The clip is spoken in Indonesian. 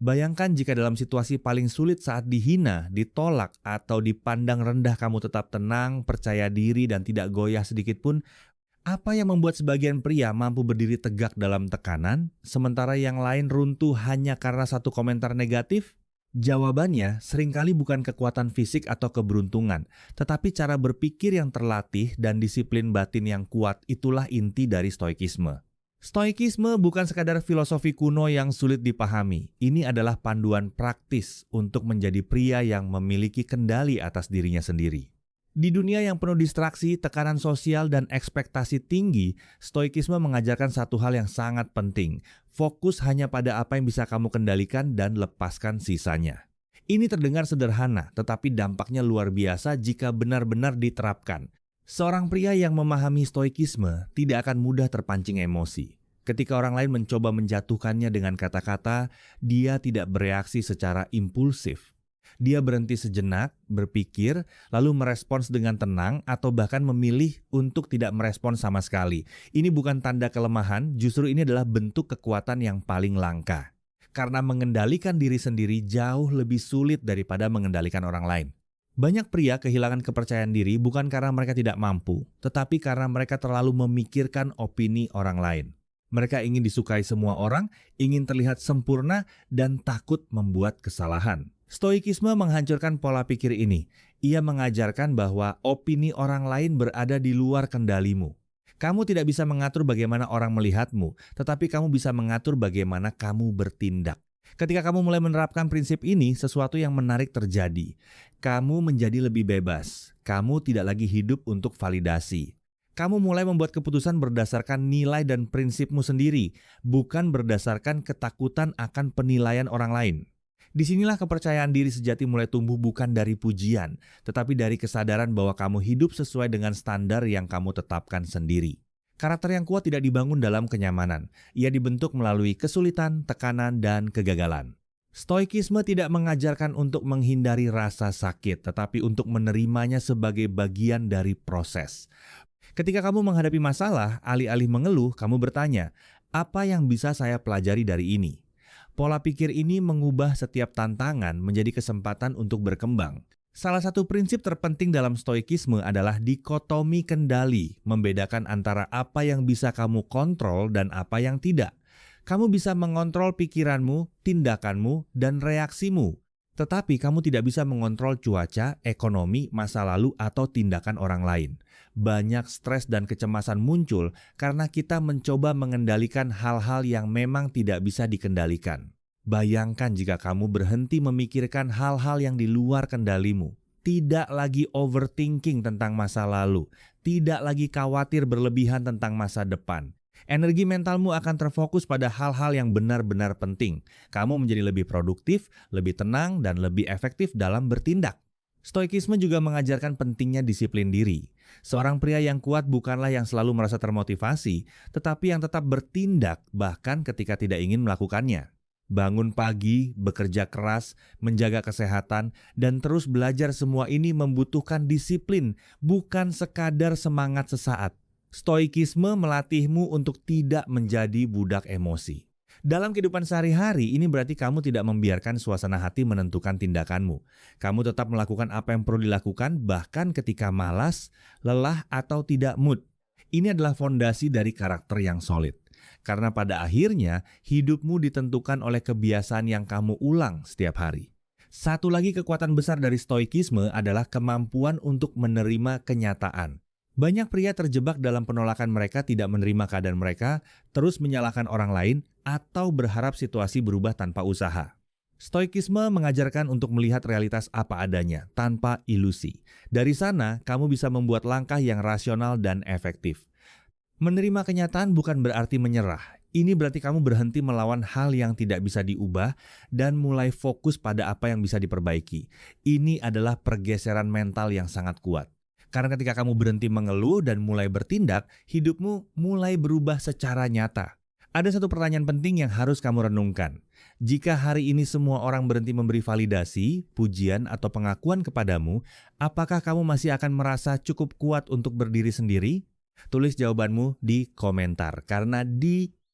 Bayangkan jika dalam situasi paling sulit saat dihina, ditolak, atau dipandang rendah kamu tetap tenang, percaya diri, dan tidak goyah sedikit pun. Apa yang membuat sebagian pria mampu berdiri tegak dalam tekanan, sementara yang lain runtuh hanya karena satu komentar negatif? Jawabannya seringkali bukan kekuatan fisik atau keberuntungan, tetapi cara berpikir yang terlatih dan disiplin batin yang kuat. Itulah inti dari stoikisme. Stoikisme bukan sekadar filosofi kuno yang sulit dipahami. Ini adalah panduan praktis untuk menjadi pria yang memiliki kendali atas dirinya sendiri. Di dunia yang penuh distraksi, tekanan sosial, dan ekspektasi tinggi, stoikisme mengajarkan satu hal yang sangat penting. Fokus hanya pada apa yang bisa kamu kendalikan dan lepaskan sisanya. Ini terdengar sederhana, tetapi dampaknya luar biasa jika benar-benar diterapkan. Seorang pria yang memahami stoikisme tidak akan mudah terpancing emosi. Ketika orang lain mencoba menjatuhkannya dengan kata-kata, dia tidak bereaksi secara impulsif. Dia berhenti sejenak, berpikir, lalu merespons dengan tenang atau bahkan memilih untuk tidak merespons sama sekali. Ini bukan tanda kelemahan, justru ini adalah bentuk kekuatan yang paling langka. Karena mengendalikan diri sendiri jauh lebih sulit daripada mengendalikan orang lain. Banyak pria kehilangan kepercayaan diri bukan karena mereka tidak mampu, tetapi karena mereka terlalu memikirkan opini orang lain. Mereka ingin disukai semua orang, ingin terlihat sempurna, dan takut membuat kesalahan. Stoikisme menghancurkan pola pikir ini. Ia mengajarkan bahwa opini orang lain berada di luar kendalimu. Kamu tidak bisa mengatur bagaimana orang melihatmu, tetapi kamu bisa mengatur bagaimana kamu bertindak. Ketika kamu mulai menerapkan prinsip ini, sesuatu yang menarik terjadi. Kamu menjadi lebih bebas. Kamu tidak lagi hidup untuk validasi. Kamu mulai membuat keputusan berdasarkan nilai dan prinsipmu sendiri, bukan berdasarkan ketakutan akan penilaian orang lain. Disinilah kepercayaan diri sejati mulai tumbuh bukan dari pujian, tetapi dari kesadaran bahwa kamu hidup sesuai dengan standar yang kamu tetapkan sendiri. Karakter yang kuat tidak dibangun dalam kenyamanan. Ia dibentuk melalui kesulitan, tekanan, dan kegagalan. Stoikisme tidak mengajarkan untuk menghindari rasa sakit, tetapi untuk menerimanya sebagai bagian dari proses. Ketika kamu menghadapi masalah, alih-alih mengeluh, kamu bertanya, apa yang bisa saya pelajari dari ini? Pola pikir ini mengubah setiap tantangan menjadi kesempatan untuk berkembang. Salah satu prinsip terpenting dalam stoikisme adalah dikotomi kendali, membedakan antara apa yang bisa kamu kontrol dan apa yang tidak. Kamu bisa mengontrol pikiranmu, tindakanmu, dan reaksimu. Tetapi kamu tidak bisa mengontrol cuaca, ekonomi, masa lalu, atau tindakan orang lain. Banyak stres dan kecemasan muncul karena kita mencoba mengendalikan hal-hal yang memang tidak bisa dikendalikan. Bayangkan jika kamu berhenti memikirkan hal-hal yang di luar kendalimu. Tidak lagi overthinking tentang masa lalu. Tidak lagi khawatir berlebihan tentang masa depan. Energi mentalmu akan terfokus pada hal-hal yang benar-benar penting. Kamu menjadi lebih produktif, lebih tenang, dan lebih efektif dalam bertindak. Stoikisme juga mengajarkan pentingnya disiplin diri. Seorang pria yang kuat bukanlah yang selalu merasa termotivasi, tetapi yang tetap bertindak bahkan ketika tidak ingin melakukannya. Bangun pagi, bekerja keras, menjaga kesehatan, dan terus belajar, semua ini membutuhkan disiplin, bukan sekadar semangat sesaat. Stoikisme melatihmu untuk tidak menjadi budak emosi. Dalam kehidupan sehari-hari, ini berarti kamu tidak membiarkan suasana hati menentukan tindakanmu. Kamu tetap melakukan apa yang perlu dilakukan, bahkan ketika malas, lelah, atau tidak mood. Ini adalah fondasi dari karakter yang solid. Karena pada akhirnya, hidupmu ditentukan oleh kebiasaan yang kamu ulang setiap hari. Satu lagi kekuatan besar dari stoikisme adalah kemampuan untuk menerima kenyataan. Banyak pria terjebak dalam penolakan, mereka tidak menerima keadaan mereka, terus menyalahkan orang lain, atau berharap situasi berubah tanpa usaha. Stoikisme mengajarkan untuk melihat realitas apa adanya, tanpa ilusi. Dari sana, kamu bisa membuat langkah yang rasional dan efektif. Menerima kenyataan bukan berarti menyerah. Ini berarti kamu berhenti melawan hal yang tidak bisa diubah dan mulai fokus pada apa yang bisa diperbaiki. Ini adalah pergeseran mental yang sangat kuat. Karena ketika kamu berhenti mengeluh dan mulai bertindak, hidupmu mulai berubah secara nyata. Ada satu pertanyaan penting yang harus kamu renungkan. Jika hari ini semua orang berhenti memberi validasi, pujian, atau pengakuan kepadamu, apakah kamu masih akan merasa cukup kuat untuk berdiri sendiri? Tulis jawabanmu di komentar, karena di